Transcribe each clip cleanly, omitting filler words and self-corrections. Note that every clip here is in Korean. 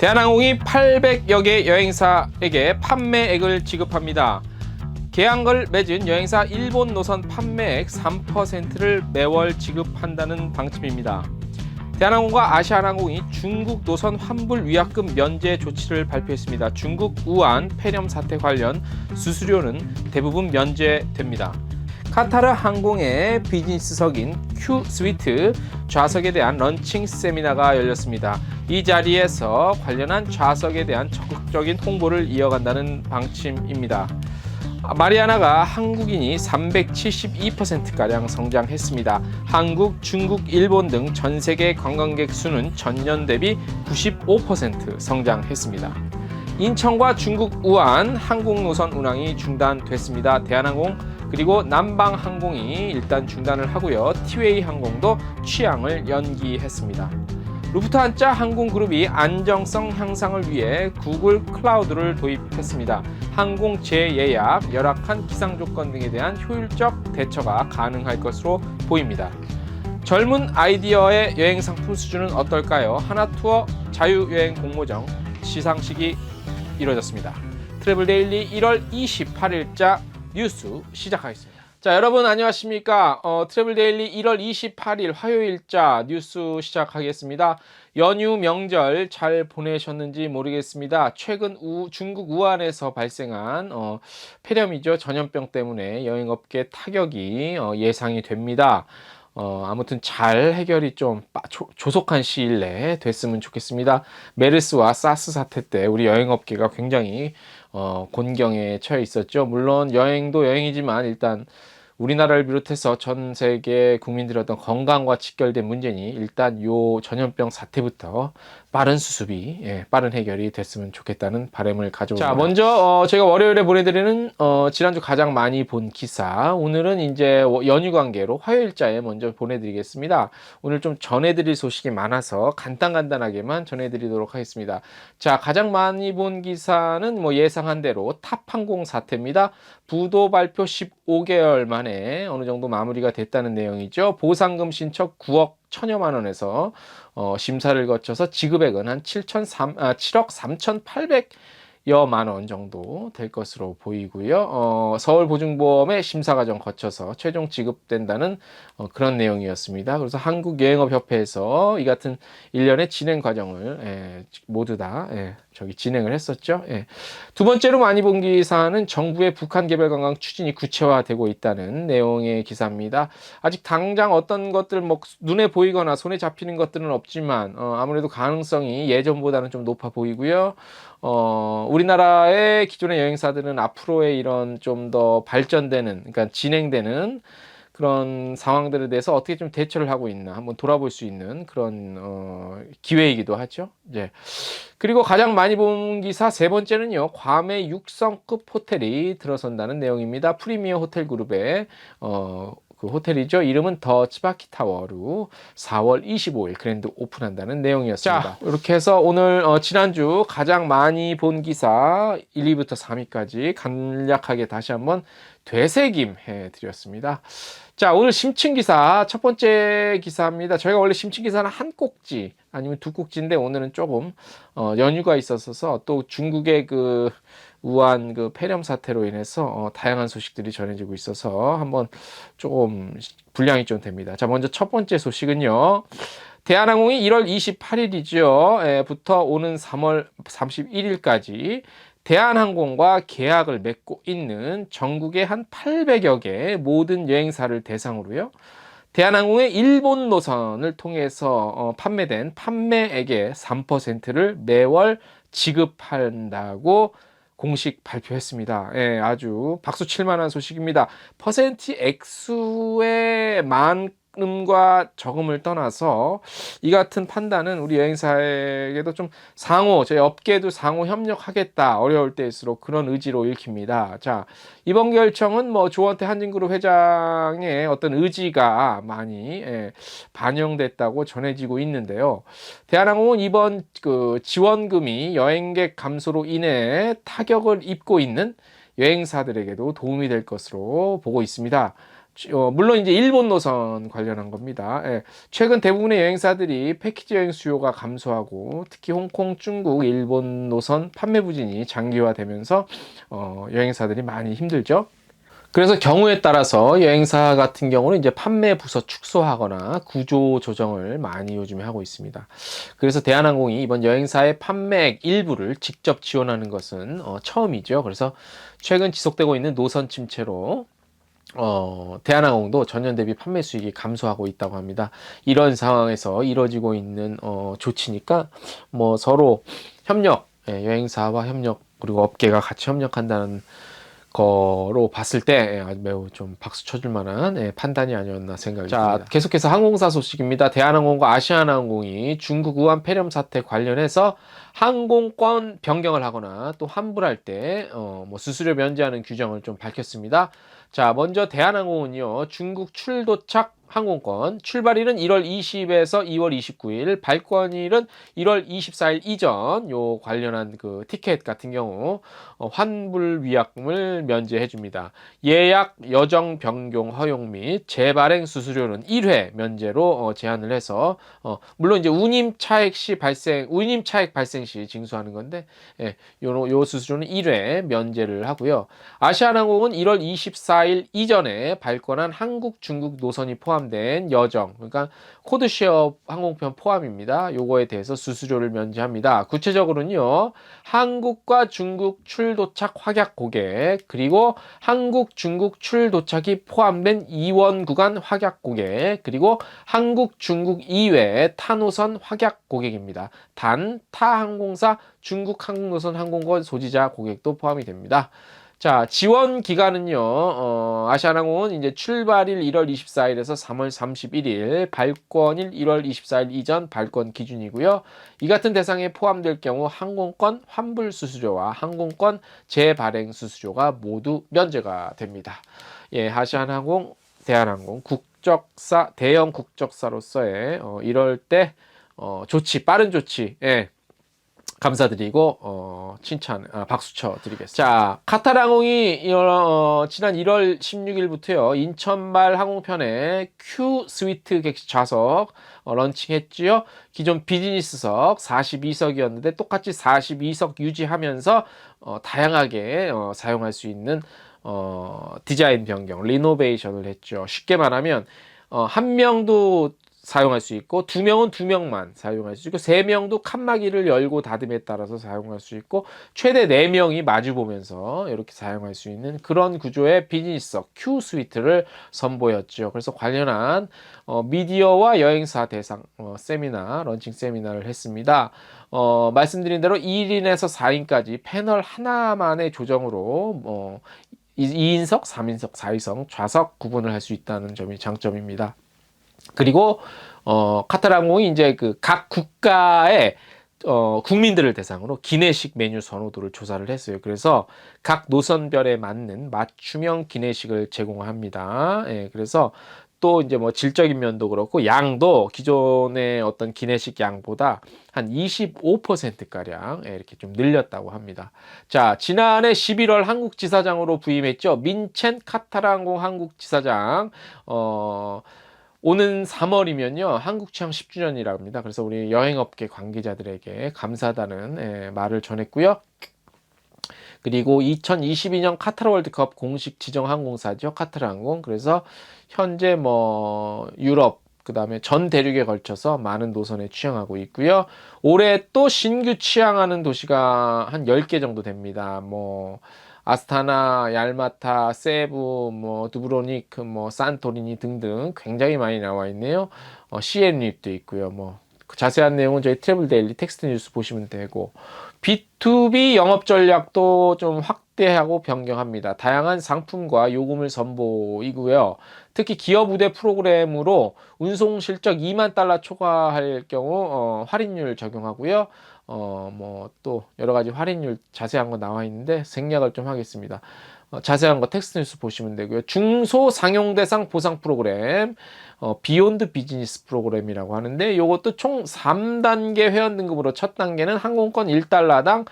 대한항공이 800여 개 여행사에게 판매액을 지급합니다. 계약을 맺은 여행사 일본 노선 판매액 3%를 매월 지급한다는 방침입니다. 대한항공과 아시아나항공이 중국 노선 환불 위약금 면제 조치를 발표했습니다. 중국 우한 폐렴 사태 관련 수수료는 대부분 면제됩니다. 카타르 항공의 비즈니스석인 Q 스위트 좌석에 대한 런칭 세미나가 열렸습니다. 이 자리에서 관련한 좌석에 대한 적극적인 홍보를 이어간다는 방침입니다. 마리아나가 한국인이 372%가량 성장했습니다. 한국, 중국, 일본 등 전 세계 관광객 수는 전년 대비 95% 성장했습니다. 인천과 중국 우한 항공 노선 운항이 중단됐습니다. 대한항공 그리고 남방항공이 일단 중단을 하고요. 티웨이 항공도 취항을 연기했습니다. 루프트한자 항공그룹이 안정성 향상을 위해 구글 클라우드를 도입했습니다. 항공 재예약, 열악한 기상 조건 등에 대한 효율적 대처가 가능할 것으로 보입니다. 젊은 아이디어의 여행 상품 수준은 어떨까요? 하나투어 자유여행 공모전 시상식이 이루어졌습니다. 트래블데일리 1월 28일자 뉴스 시작하겠습니다. 자, 여러분 안녕하십니까? 트래블데일리 1월 28일 화요일자 뉴스 시작하겠습니다. 연휴 명절 잘 보내셨는지 모르겠습니다. 최근 중국 우한에서 발생한 폐렴이죠. 전염병 때문에 여행업계 타격이 예상이 됩니다. 아무튼 잘 해결이 좀 조속한 시일 내에 됐으면 좋겠습니다. 메르스와 사스 사태 때 우리 여행업계가 굉장히 곤경에 처해 있었죠. 물론 여행도 여행이지만 일단 우리나라를 비롯해서 전 세계 국민들의 어떤 건강과 직결된 문제니 일단 요 전염병 사태부터 빠른 수습이, 빠른 해결이 됐으면 좋겠다는 바람을 가져옵니다. 자, 먼저 제가 월요일에 보내드리는 지난주 가장 많이 본 기사, 오늘은 이제 연휴 관계로 화요일자에 먼저 보내드리겠습니다. 오늘 좀 전해드릴 소식이 많아서 간단하게만 전해드리도록 하겠습니다. 자, 가장 많이 본 기사는 뭐 예상한 대로 탑항공 사태입니다. 부도 발표 15개월 만에 어느 정도 마무리가 됐다는 내용이죠. 보상금 신청 9억 1천여만 원에서 심사를 거쳐서 지급액은 한 7억 3,800여만 원 정도 될 것으로 보이고요. 서울보증보험의 심사 과정 거쳐서 최종 지급된다는 그런 내용이었습니다. 그래서 한국여행업협회에서 이 같은 일련의 진행 과정을 모두 다 진행을 했었죠. 두 번째로 많이 본 기사는 정부의 북한 개별 관광 추진이 구체화되고 있다는 내용의 기사입니다. 아직 당장 어떤 것들 눈에 보이거나 손에 잡히는 것들은 없지만 아무래도 가능성이 예전보다는 좀 높아 보이고요. 우리나라의 기존의 여행사들은 앞으로의 이런 좀 더 발전되는, 그러니까 진행되는 그런 상황들에 대해서 어떻게 좀 대처를 하고 있나 한번 돌아볼 수 있는 그런 기회이기도 하죠. 그리고 가장 많이 본 기사 세 번째는요. 괌의 6성급 호텔이 들어선다는 내용입니다. 프리미어 호텔 그룹의 그 호텔이죠. 이름은 더 츠바키 타워로 4월 25일 그랜드 오픈한다는 내용이었습니다. 자, 이렇게 해서 오늘 지난주 가장 많이 본 기사 1, 2부터 3위까지 간략하게 다시 한번 되새김해 드렸습니다. 자, 오늘 심층 기사 첫 번째 기사입니다. 저희가 원래 심층 기사는 한 꼭지 아니면 두 꼭지인데 오늘은 조금 연휴가 있었어서 또 중국의 그 우한 그 폐렴 사태로 인해서 다양한 소식들이 전해지고 있어서 한번 조금 분량이 좀 됩니다. 자, 먼저 첫 번째 소식은요. 대한항공이 1월 28일이죠. 부터 오는 3월 31일까지 대한항공과 계약을 맺고 있는 전국의 한 800여 개 모든 여행사를 대상으로요. 대한항공의 일본 노선을 통해서 판매된 판매액의 3%를 매월 지급한다고 공식 발표했습니다. 아주 박수 칠만한 소식입니다. 퍼센트 액수의 많음과 적음을 떠나서 이 같은 판단은 우리 여행사에게도 좀 저희 업계도 상호 협력하겠다, 어려울 때일수록 그런 의지로 읽힙니다. 자, 이번 결정은 조원태 한진그룹 회장의 어떤 의지가 많이 반영됐다고 전해지고 있는데요. 대한항공은 이번 그 지원금이 여행객 감소로 인해 타격을 입고 있는 여행사들에게도 도움이 될 것으로 보고 있습니다. 물론 이제 일본 노선 관련한 겁니다. 예, 최근 대부분의 여행사들이 패키지 여행 수요가 감소하고 특히 홍콩, 중국, 일본 노선 판매 부진이 장기화되면서 여행사들이 많이 힘들죠. 그래서 경우에 따라서 여행사 같은 경우는 이제 판매 부서 축소하거나 구조 조정을 많이 요즘에 하고 있습니다. 그래서 대한항공이 이번 여행사의 판매액 일부를 직접 지원하는 것은 처음이죠. 그래서 최근 지속되고 있는 노선 침체로 대한항공도 전년 대비 판매 수익이 감소하고 있다고 합니다. 이런 상황에서 이뤄지고 있는 조치니까 뭐 서로 협력, 여행사와 협력 그리고 업계가 같이 협력한다는 거로 봤을 때 매우 좀 박수 쳐줄 만한 판단이 아니었나 생각이 듭니다. 계속해서 항공사 소식입니다. 대한항공과 아시아나항공이 중국 우한 폐렴 사태 관련해서 항공권 변경을 하거나 또 환불할 때 뭐 수수료 면제하는 규정을 좀 밝혔습니다. 자, 먼저 대한항공은요, 중국 출도착 항공권 출발일은 1월 20에서 2월 29일, 발권일은 1월 24일 이전 요 관련한 그 티켓 같은 경우 환불 위약금을 면제해 줍니다. 예약 여정 변경 허용 및 재발행 수수료는 1회 면제로 제한을 해서 물론 이제 운임 차액 발생 시 징수하는 건데 요 수수료는 1회 면제를 하고요. 아시아나항공은 1월 24일 이전에 발권한 한국, 중국 노선이 포함된 여정, 그러니까 코드쉐어 항공편 포함입니다. 요거에 대해서 수수료를 면제합니다. 구체적으로는요, 한국과 중국 출도착 확약 고객, 그리고 한국, 중국 출도착이 포함된 이원 구간 확약 고객, 그리고 한국, 중국 이외의 타노선 확약 고객입니다. 단 타 항공사 중국 항공노선 항공권 소지자 고객도 포함이 됩니다. 자, 지원 기간은요, 아시아나항공은 이제 출발일 1월 24일에서 3월 31일, 발권일 1월 24일 이전 발권 기준이고요. 이 같은 대상에 포함될 경우 항공권 환불 수수료와 항공권 재발행 수수료가 모두 면제가 됩니다. 예, 아시아나항공, 대한항공 대형 국적사로서의 이럴 때 조치, 빠른 조치, 감사드리고 박수 쳐드리겠습니다. 자, 카타르항공이 지난 1월 16일부터요 인천발 항공편에 Q 스위트 객실 좌석 런칭했지요. 기존 비즈니스석 42석이었는데 똑같이 42석 유지하면서 다양하게 사용할 수 있는 디자인 변경, 리노베이션을 했죠. 쉽게 말하면 한 명도 사용할 수 있고, 2명은 2명만 사용할 수 있고, 3명도 칸막이를 열고 닫음에 따라서 사용할 수 있고, 최대 4명이 마주 보면서 이렇게 사용할 수 있는 그런 구조의 비즈니스석 Q 스위트를 선보였죠. 그래서 관련한 미디어와 여행사 대상 세미나, 런칭 세미나를 했습니다. 말씀드린 대로 1인에서 4인까지 패널 하나만의 조정으로 2인석, 3인석, 4인석 좌석 구분을 할 수 있다는 점이 장점입니다. 그리고 카타르항공이 이제 그 각 국가의 국민들을 대상으로 기내식 메뉴 선호도를 조사를 했어요. 그래서 각 노선별에 맞는 맞춤형 기내식을 제공합니다. 그래서 또 이제 뭐 질적인 면도 그렇고 양도 기존의 어떤 기내식 양보다 한 25%가량 이렇게 좀 늘렸다고 합니다. 자, 지난해 11월 한국 지사장으로 부임했죠. 민첸 카타르항공 한국 지사장. 오는 3월이면요 한국 취항 10주년이라고 합니다. 그래서 우리 여행업계 관계자들에게 감사하다는 말을 전했고요. 그리고 2022년 카타르 월드컵 공식 지정 항공사죠, 카타르항공. 그래서 현재 뭐 유럽 그다음에 전 대륙에 걸쳐서 많은 노선에 취항하고 있고요. 올해 또 신규 취항하는 도시가 한 10개 정도 됩니다. 뭐 아스타나, 얄마타, 세부, 뭐 두브로니크, 뭐 산토리니 등등 굉장히 많이 나와 있네요. 시엠립도 있고요. 뭐 자세한 내용은 저희 트래블 데일리 텍스트 뉴스 보시면 되고, B2B 영업 전략도 좀 확대하고 변경합니다. 다양한 상품과 요금을 선보이고요. 특히 기업 우대 프로그램으로 운송 실적 2만 달러 초과할 경우 할인율 적용하고요. 뭐 또 여러 가지 할인율 자세한 거 나와 있는데 생략을 좀 하겠습니다. 자세한 거 텍스트 뉴스 보시면 되고요. 중소 상용 대상 보상 프로그램, 비욘드 비즈니스 프로그램이라고 하는데, 이것도 총 3단계 회원 등급으로 첫 단계는 항공권 1달러당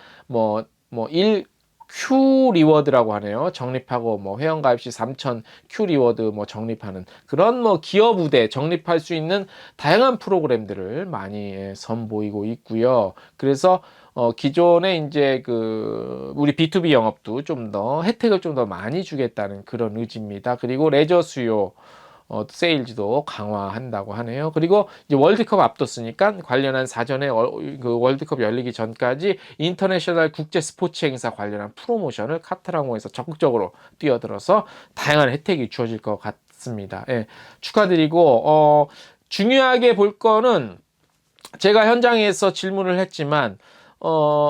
Q 리워드라고 하네요. 적립하고 뭐 회원가입 시 3,000 Q 리워드 뭐 적립하는 그런 뭐 기업 우대 적립할 수 있는 다양한 프로그램들을 많이 선보이고 있고요. 그래서 기존에 이제 우리 B2B 영업도 좀 더 혜택을 좀 더 많이 주겠다는 그런 의지입니다. 그리고 레저 수요 세일즈도 강화한다고 하네요. 그리고 이제 월드컵 앞뒀으니까 관련한 사전에 그 월드컵 열리기 전까지 인터내셔널 국제 스포츠 행사 관련한 프로모션을 카타랑호에서 적극적으로 뛰어들어서 다양한 혜택이 주어질 것 같습니다. 예, 축하드리고 중요하게 볼 거는 제가 현장에서 질문을 했지만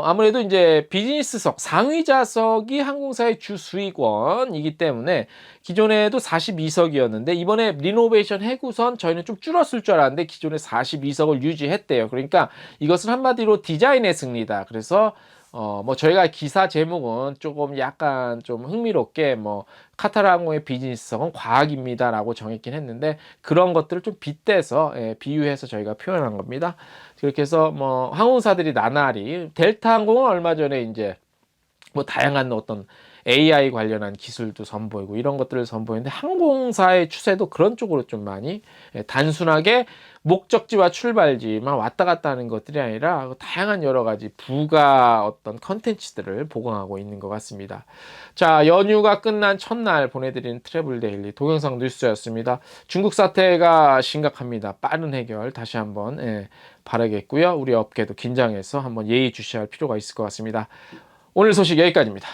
아무래도 이제 비즈니스석, 상위 좌석이 항공사의 주 수익원이기 때문에 기존에도 42석이었는데 이번에 리노베이션 해고선 저희는 좀 줄었을 줄 알았는데 기존에 42석을 유지했대요. 그러니까 이것은 한마디로 디자인의 승리다. 그래서 뭐 저희가 기사 제목은 조금 약간 좀 흥미롭게 뭐 카타르항공의 비즈니스석은 과학입니다라고 정했긴 했는데 그런 것들을 좀 빗대서 비유해서 저희가 표현한 겁니다. 그렇게 해서 뭐 항공사들이 나날이 델타 항공은 얼마 전에 이제 뭐 다양한 어떤 AI 관련한 기술도 선보이고 이런 것들을 선보이는데 항공사의 추세도 그런 쪽으로 좀 많이 단순하게 목적지와 출발지만 왔다 갔다 하는 것들이 아니라 다양한 여러 가지 부가 어떤 컨텐츠들을 보강하고 있는 것 같습니다. 자, 연휴가 끝난 첫날 보내드리는 트래블 데일리 동영상 뉴스였습니다. 중국 사태가 심각합니다. 빠른 해결 다시 한번 바라겠고요. 우리 업계도 긴장해서 한번 예의주시할 필요가 있을 것 같습니다. 오늘 소식 여기까지입니다.